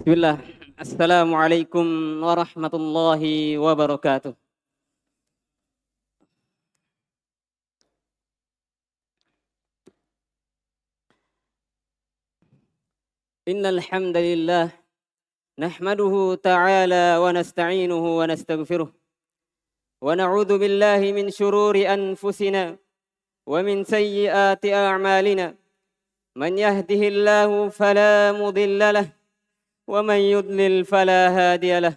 Bismillah. Assalamualaikum warahmatullahi wabarakatuh. Innal hamdalillah nahmaduhu ta'ala wa nasta'inuhu wa nastaghfiruh wa na'udzu billahi min shururi anfusina wa min sayyiati a'malina. Man yahdihillahu fala mudilla lahu wa man yudlil fala hadiya lahu.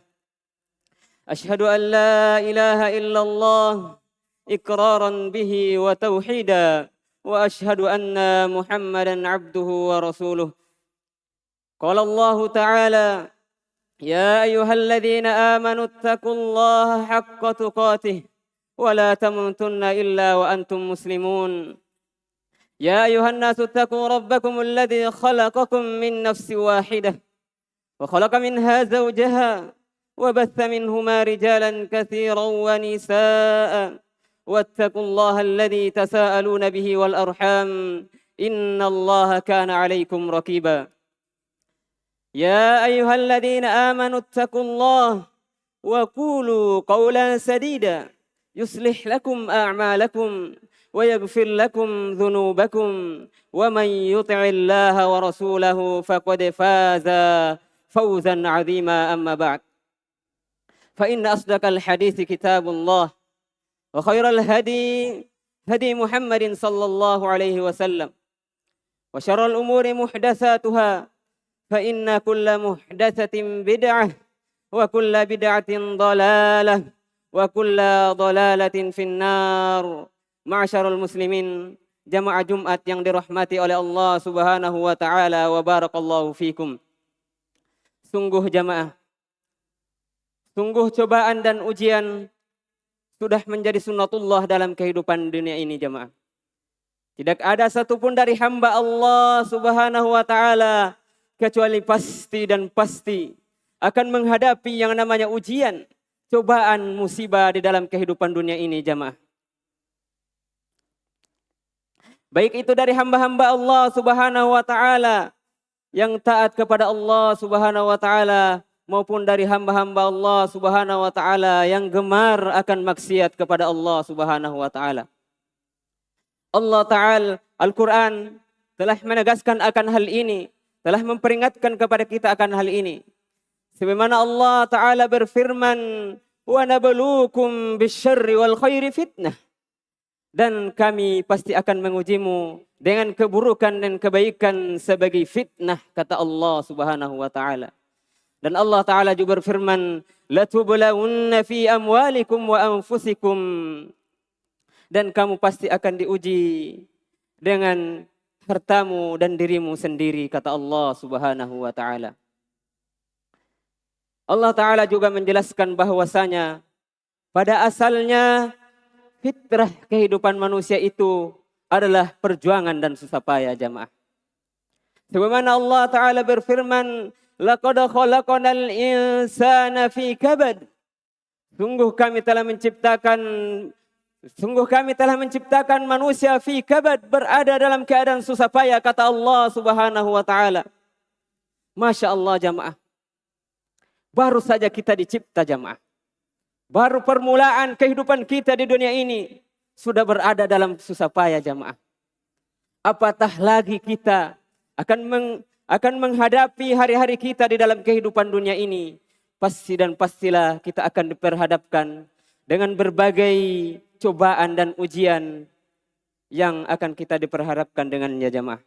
Ashhadu an la ilaha illallah iqraran bihi wa tauhida wa ashhadu anna Muhammadan abduhu wa rasuluh. Qala Allah ta'ala ya ayyuhalladzina amanu ittaqullaha haqqa tuqatih wa la tamutunna illa wa antum muslimun. Ya ayyuhan nasu ittaqu rabbakum alladzi khalaqakum min nafsin wahidah wa khalaqa minha zawjaha wa batha minhuma rijalan katsiran wa nisaa'a wattaqullaha alladzi tasaaluna bihi wal arham innallaha kana 'alaykum raqiba. يا أيها الذين آمنوا اتقوا الله وقولوا قولا سديدا يصلح لكم أعمالكم ويغفر لكم ذنوبكم ومن يطع الله ورسوله فقد فاز فوزا عظيما. أما بعد فإن أصدق الحديث كتاب الله وخير الهدي هدي محمد صلى الله عليه وسلم وشر الأمور محدثاتها فإن كل محدثة بدعة وكل بدعة ضلالة وكل ضلالة في النار. Ma'asyiral muslimin, jamaah Jumat yang dirahmati oleh Allah Subhanahu wa taala, wa barakallahu fikum. Sungguh jamaah, sungguh cobaan dan ujian sudah menjadi sunnatullah dalam kehidupan dunia ini jamaah. Tidak ada satupun dari hamba Allah Subhanahu wa taala kecuali pasti dan pasti akan menghadapi yang namanya ujian, cobaan, musibah di dalam kehidupan dunia ini jamaah. Baik itu dari hamba-hamba Allah Subhanahu wa taala yang taat kepada Allah Subhanahu wa taala maupun dari hamba-hamba Allah Subhanahu wa taala yang gemar akan maksiat kepada Allah Subhanahu wa taala. Allah taala Al-Qur'an telah menegaskan akan hal ini, telah memperingatkan kepada kita akan hal ini. Sebagaimana Allah Ta'ala berfirman, wa nabluukum bisyarri wal khairi fitnah. Dan kami pasti akan mengujimu dengan keburukan dan kebaikan sebagai fitnah, kata Allah Subhanahu wa Ta'ala. Dan Allah Ta'ala juga berfirman, latublawunna fi amwalikum wa anfusikum. Dan kamu pasti akan diuji dengan hartamu dan dirimu sendiri, kata Allah Subhanahu wa taala. Allah taala juga menjelaskan bahwasanya pada asalnya fitrah kehidupan manusia itu adalah perjuangan dan susah payah jamaah. Sebagaimana Allah taala berfirman, laqad khalaqnal insana fi kabad. Sungguh kami telah menciptakan manusia fi kabad, berada dalam keadaan susah payah, kata Allah Subhanahu wa taala. Masya Allah jamaah. Baru saja kita dicipta jamaah. Baru permulaan kehidupan kita di dunia ini sudah berada dalam susah payah jamaah. Apatah lagi kita akan menghadapi hari-hari kita di dalam kehidupan dunia ini. Pasti dan pastilah kita akan diperhadapkan dengan berbagai cobaan dan ujian yang akan kita diperhadapkan dengannya jamaah.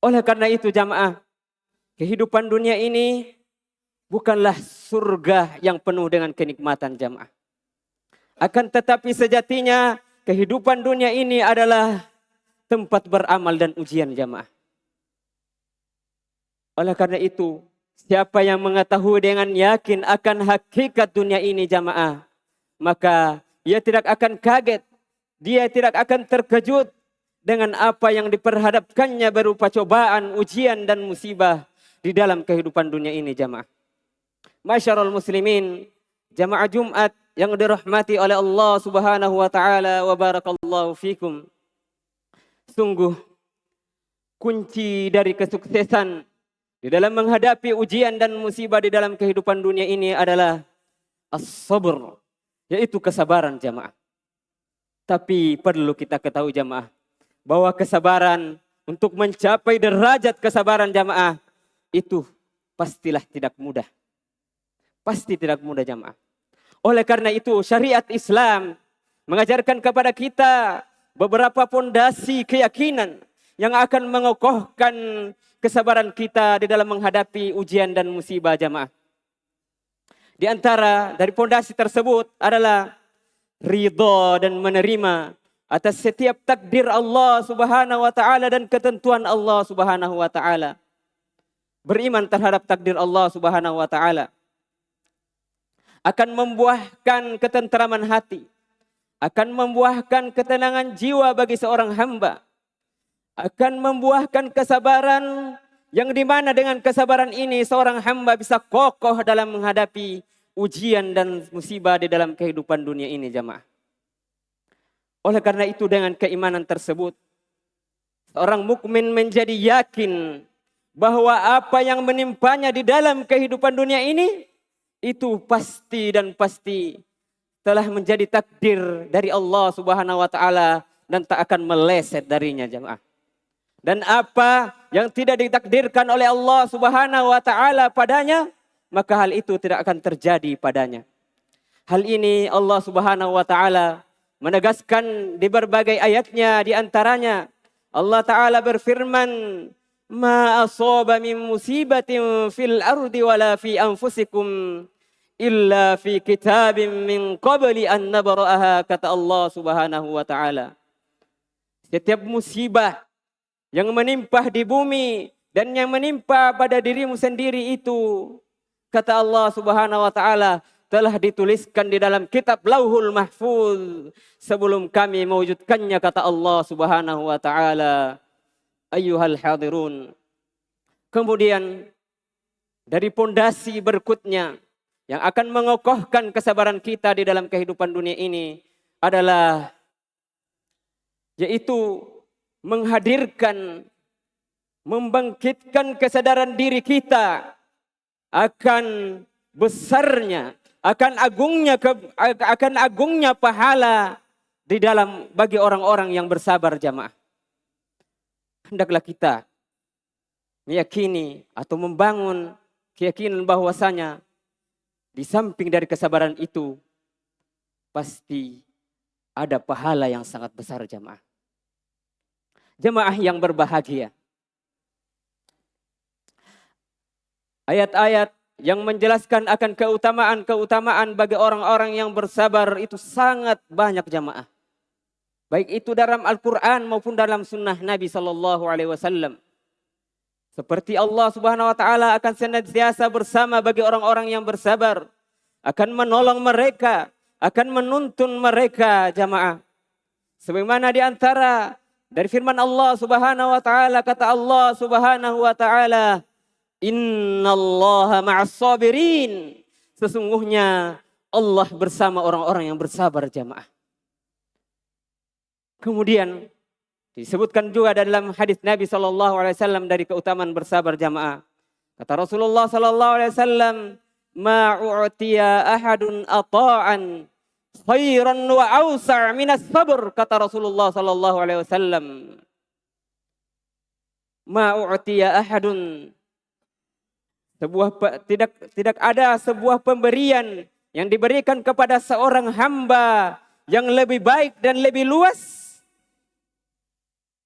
Oleh karena itu jamaah, kehidupan dunia ini bukanlah surga yang penuh dengan kenikmatan jamaah. Akan tetapi sejatinya kehidupan dunia ini adalah tempat beramal dan ujian jamaah. Oleh karena itu, siapa yang mengetahui dengan yakin akan hakikat dunia ini jamaah, maka ia tidak akan kaget, dia tidak akan terkejut dengan apa yang diperhadapkannya berupa cobaan, ujian dan musibah di dalam kehidupan dunia ini jamaah. Masyarul muslimin, jamaah Jumat yang dirahmati oleh Allah Subhanahu wa taala, wa barakallahu fikum. Sungguh kunci dari kesuksesan di dalam menghadapi ujian dan musibah di dalam kehidupan dunia ini adalah as-sabr, yaitu kesabaran jamaah. Tapi perlu kita ketahui jamaah, bahwa kesabaran untuk mencapai derajat kesabaran jamaah itu pastilah tidak mudah. Pasti tidak mudah jamaah. Oleh karena itu syariat Islam mengajarkan kepada kita beberapa pondasi keyakinan yang akan mengokohkan kesabaran kita di dalam menghadapi ujian dan musibah jamaah. Di antara dari pondasi tersebut adalah ridha dan menerima atas setiap takdir Allah Subhanahu wa taala dan ketentuan Allah Subhanahu wa taala. Beriman terhadap takdir Allah Subhanahu wa taala akan membuahkan ketentraman hati, akan membuahkan ketenangan jiwa bagi seorang hamba, akan membuahkan kesabaran yang dimana dengan kesabaran ini seorang hamba bisa kokoh dalam menghadapi ujian dan musibah di dalam kehidupan dunia ini jamaah. Oleh karena itu dengan keimanan tersebut, seorang mukmin menjadi yakin bahwa apa yang menimpanya di dalam kehidupan dunia ini itu pasti dan pasti telah menjadi takdir dari Allah Subhanahu wa taala dan tak akan meleset darinya jemaah. Dan apa yang tidak ditakdirkan oleh Allah Subhanahu wa taala padanya, maka hal itu tidak akan terjadi padanya. Hal ini Allah Subhanahu wa taala menegaskan di berbagai ayatnya, di antaranya Allah taala berfirman, "Ma asaba min musibatin fil ardi wala fi anfusikum illa fi kitabim min qabli an nabra'aha," kata Allah Subhanahu wa taala. Setiap musibah yang menimpa di bumi dan yang menimpa pada dirimu sendiri itu, kata Allah Subhanahu wa taala, telah dituliskan di dalam kitab Lauhul Mahfuz sebelum kami mewujudkannya, kata Allah Subhanahu wa taala. Ayyuhal hadirun. Kemudian dari pondasi berikutnya yang akan mengokohkan kesabaran kita di dalam kehidupan dunia ini adalah yaitu menghadirkan, membangkitkan kesadaran diri kita akan besarnya, akan agungnya pahala di dalam bagi orang-orang yang bersabar jamaah. Hendaklah kita meyakini atau membangun keyakinan bahwasanya di samping dari kesabaran itu pasti ada pahala yang sangat besar jamaah. Jemaah yang berbahagia. Ayat-ayat yang menjelaskan akan keutamaan bagi orang-orang yang bersabar itu sangat banyak jemaah. Baik itu dalam Al-Quran maupun dalam sunnah Nabi SAW. Seperti Allah Subhanahu wa taala akan senantiasa bersama bagi orang-orang yang bersabar, akan menolong mereka, akan menuntun mereka jemaah. Sebagaimana di antara dari firman Allah Subhanahu wa taala, kata Allah Subhanahu wa taala, "Innallaha ma'as sabirin." Sesungguhnya Allah bersama orang-orang yang bersabar jamaah. Kemudian disebutkan juga dalam hadis Nabi SAW dari keutamaan bersabar jamaah. Kata Rasulullah SAW, "Ma u'tiya ahadun ata'an khairan wa awsa' minas sabr," kata Rasulullah sallallahu alaihi wasallam. Ma u'tiya ahadun, tidak ada sebuah pemberian yang diberikan kepada seorang hamba yang lebih baik dan lebih luas,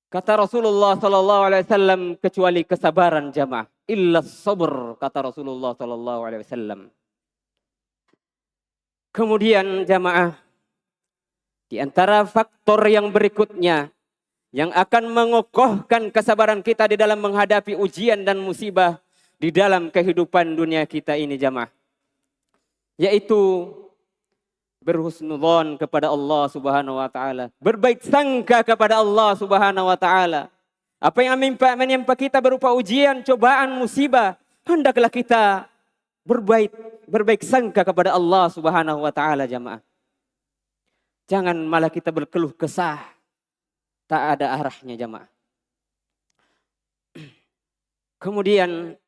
kata Rasulullah sallallahu alaihi wasallam, kecuali kesabaran jamaah. Illa sabr, kata Rasulullah sallallahu alaihi wasallam. Kemudian jamaah, di antara faktor yang berikutnya yang akan mengokohkan kesabaran kita di dalam menghadapi ujian dan musibah di dalam kehidupan dunia kita ini jamaah, yaitu berhusnudzon kepada Allah Subhanahu wa taala, berbaik sangka kepada Allah Subhanahu wa taala. Apa yang menimpa kita berupa ujian, cobaan, musibah, hendaklah kita berbaik sangka kepada Allah Subhanahu wa taala jamaah. Jangan malah kita berkeluh kesah, tak ada arahnya jamaah. Kemudian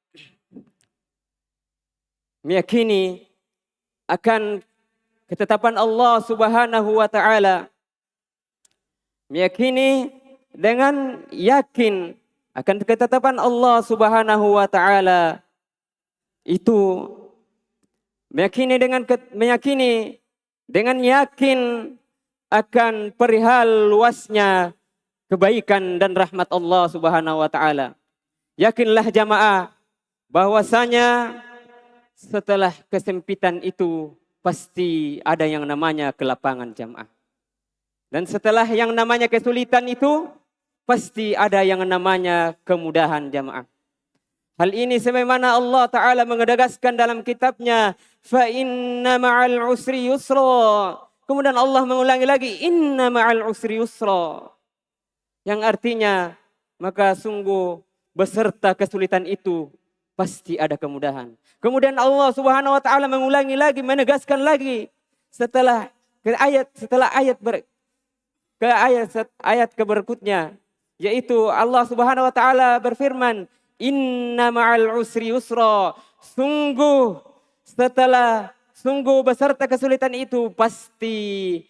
meyakini akan ketetapan Allah Subhanahu wa taala, meyakini dengan yakin akan ketetapan Allah Subhanahu wa taala itu, meyakini dengan yakin akan perihal luasnya kebaikan dan rahmat Allah Subhanahu wa taala. Yakinlah jamaah bahwasanya setelah kesempitan itu pasti ada yang namanya kelapangan jamaah. Dan setelah yang namanya kesulitan itu pasti ada yang namanya kemudahan jamaah. Hal ini sebagaimana Allah Ta'ala menegaskan dalam kitabnya, fa inna ma'al usri yusra. Kemudian Allah mengulangi lagi, inna ma'al usri yusra. Yang artinya, maka sungguh beserta kesulitan itu pasti ada kemudahan. Kemudian Allah Subhanahu wa taala mengulangi lagi, menegaskan lagi setelah ayat berikutnya, yaitu Allah Subhanahu wa taala berfirman, inna ma'al usri yusra. Sungguh beserta kesulitan itu pasti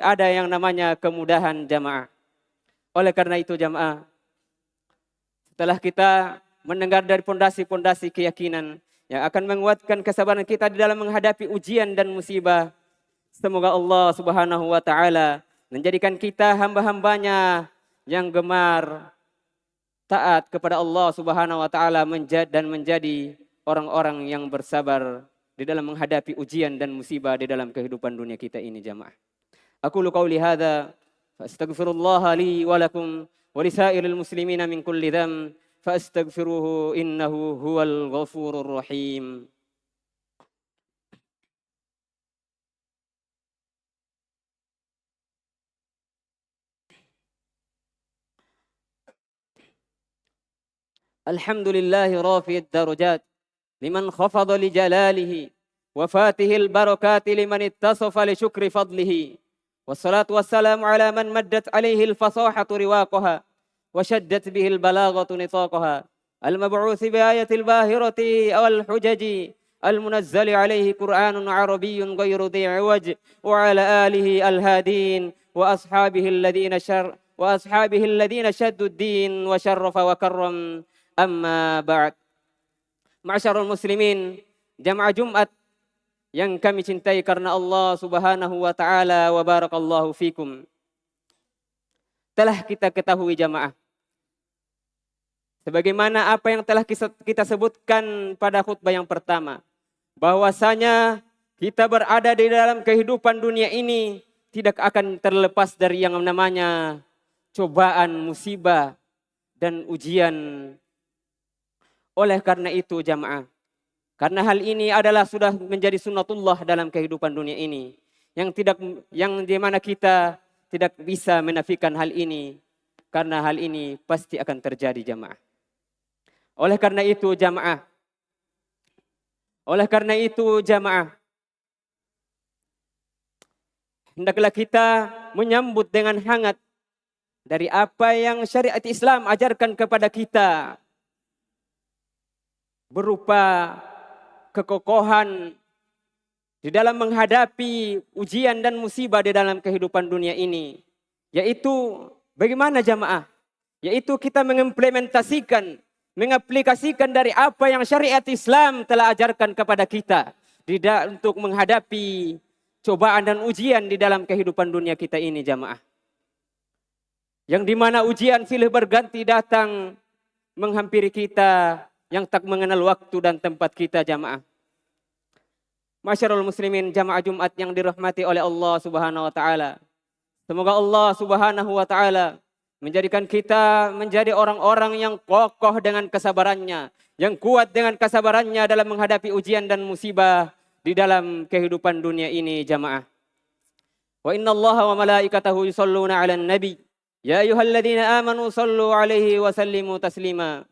ada yang namanya kemudahan jamaah. Oleh karena itu jamaah, setelah kita mendengar dari pondasi-pondasi keyakinan yang akan menguatkan kesabaran kita di dalam menghadapi ujian dan musibah, semoga Allah Subhanahu wa taala menjadikan kita hamba-hambanya yang gemar taat kepada Allah Subhanahu wa taala dan menjadi orang-orang yang bersabar di dalam menghadapi ujian dan musibah di dalam kehidupan dunia kita ini jamaah. Aqulu qauli hadza fa astaghfirullah li wa lakum wa lisairil muslimina min kulli dzam fa astaghfiruhu innahu huwal ghafurur rahim. Alhamdulillahi rafi'id darajat liman khafada li jalalihi wa fatihil barakati liman ittasafa li syukri fadlihi. Wassalatu wassalamu ala man maddat alaihi al-fasahatu riwaqaha wa shaddat bihi al-balaghatu nitaqaha. Al-mab'uthi bi ayatil bahirati awal hujaji al-munazzali alaihi Qur'anun arabiyyun ghayru dhi'waj wa ala alihi al-hadin wa ashabihi alladhina shaddu ad-din wa sharrafa wa karram. Amma ba'd. Ma'syarul muslimin, jamaah Jumat yang kami cintai karena Allah Subhanahu wa taala, wa barakallahu fikum. Telah kita ketahui jamaah, sebagaimana apa yang telah kita sebutkan pada khutbah yang pertama, bahwasanya kita berada di dalam kehidupan dunia ini tidak akan terlepas dari yang namanya cobaan, musibah, dan ujian. Oleh karena itu jamaah, karena hal ini adalah sudah menjadi sunnatullah dalam kehidupan dunia ini, yang di mana kita tidak bisa menafikan hal ini, karena hal ini pasti akan terjadi jamaah. Oleh karena itu jamaah, hendaklah kita menyambut dengan hangat dari apa yang syariat Islam ajarkan kepada kita, berupa kekokohan di dalam menghadapi ujian dan musibah di dalam kehidupan dunia ini. Yaitu bagaimana jamaah? Yaitu kita mengaplikasikan dari apa yang syariat Islam telah ajarkan kepada kita untuk menghadapi cobaan dan ujian di dalam kehidupan dunia kita ini jamaah. Yang dimana ujian silih berganti datang menghampiri kita, yang tak mengenal waktu dan tempat kita jamaah. Masyarul muslimin, jamaah Jumat yang dirahmati oleh Allah Subhanahu wa taala. Semoga Allah Subhanahu wa taala menjadikan kita menjadi orang-orang yang kokoh dengan kesabarannya, yang kuat dengan kesabarannya dalam menghadapi ujian dan musibah di dalam kehidupan dunia ini jamaah. Wa innallaha wa malaikatahu yusholluna 'alan nabi ya ayyuhalladzina amanu shallu 'alaihi wa sallimu taslima.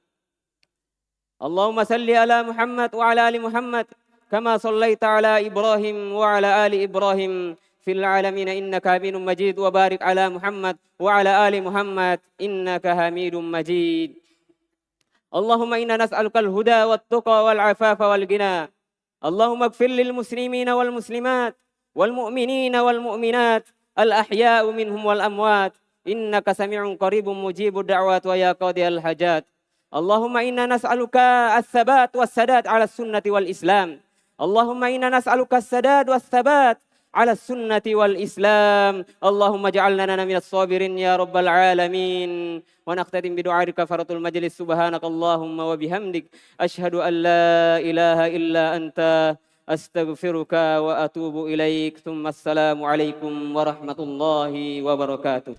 Allahumma salli ala Muhammad wa ala ali Muhammad kama sallaita ala Ibrahim wa ala ali Ibrahim fil alamin innaka Hamidum Majid, wa barik ala Muhammad wa ala ali Muhammad innaka Hamidum Majid. Allahumma inna nas'aluka al-huda wat tuqa wal afafa wal ghina اللهم اغفر للمسلمين والمسلمات والمؤمنين والمؤمنات الأحياء منهم والأموات إنك سميع قريب مجيب الدعوات ويا قاضي الحاجات. اللهم إنا نسألك الثبات والسداد على السنة والإسلام. اللهم إنا نسألك السداد والثبات على السنة والإسلام. اللهم اجعلنا من الصابرين يا رب العالمين. ونختتم بدعاء كفارة المجلس. سبحانك اللهم وبحمدك أشهد أن لا إله إلا أنت أستغفرك وأتوب إليك. ثم السلام عليكم ورحمة الله وبركاته.